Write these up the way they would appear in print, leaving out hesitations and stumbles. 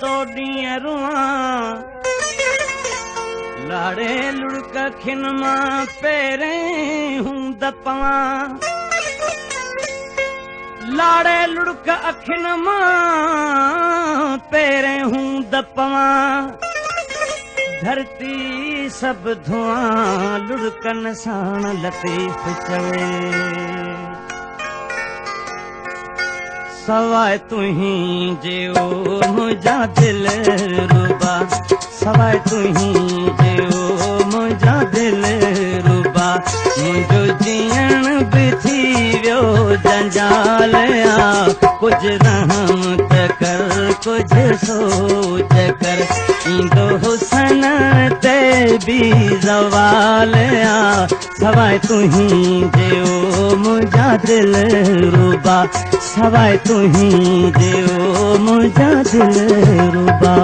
तो ॾींहं रुआं लाड़े लुड़क खिन मां पहिरें हूं दपवां लाड़े लुड़क अखिन मां पहिरें हूं दपवां धरती सब धुआं लुड़कन साण लतीफ़ चवे सवाए तुहीं जेओ मुंहिंजा दिल रुबा सवाए तुहीं जेओ मुंहिंजा दिल रुबा मुंहिंजो जीअण बि थी वियो जंजाल कुझु रहम त कर कुझु सोच कर ईंदो हुसन ते बि ज़वाल सवाए तुहीं जेओ मुंहिंजा दिल रुबा सवाए तुहीं जेओ मुंहिंजा दिल रुबा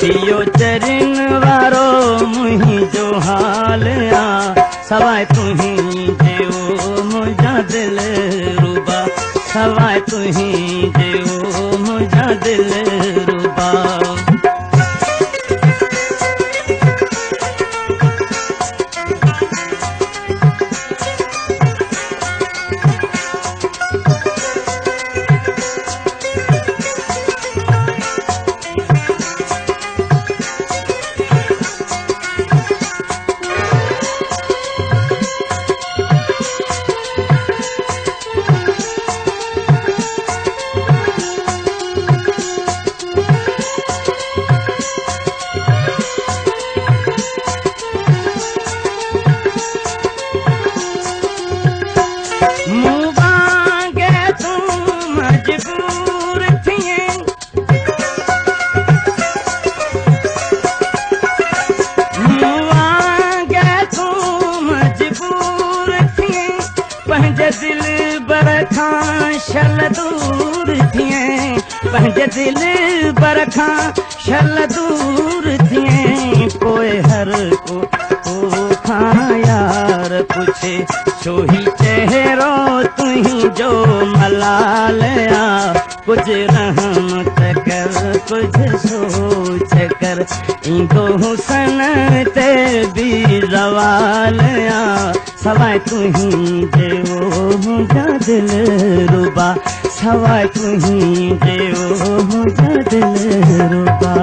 इहो चरिन वारो मुंहिंजो हाल सवाए तुहीं जेओ मुंहिंजा दिल रुबा सवाए तुहीं जेओ मुंहिंजा दिल रुबा शल दूर थिए पंहिंजे दिल बर खां शल दूर थिए पोइ हर को खां यार पुछे छो ही चहिरो तुंहिंजो मलाल कुझु रहम त कर कुझु सोच कर ईंदो हुसन ते बि ज़वाल सवाए तुहीं जेओ मुंहिंजा दिल रुबा सवाए तुहीं जेओ मुंहिंजा दिल रुबा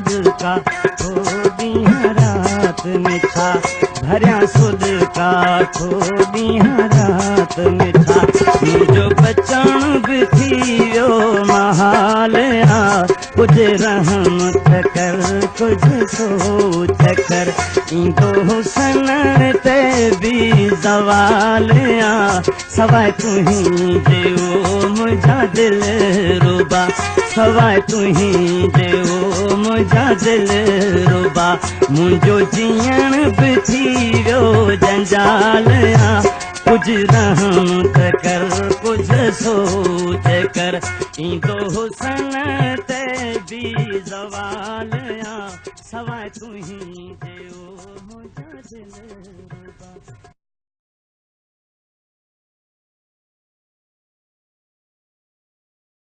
सुध का थोड़ी रात में छा भरिया सुध का थोड़ी रात में छा मुझो बचण भी थी वियो महाल आ कुछ रहमत कर कुछ सोच कर इंदो हुसन ते भी जवाल आ सवाए तुही देओ मुझा दिल रुबा सवाए तुही देओ मुझा दिल रुबा मुझो जीअण भी थी वियो जंजाल आ कुछ रहमत कर कुछ सोच कर इंदो हुसन ते भी जवाल आ सवाए तुही देओ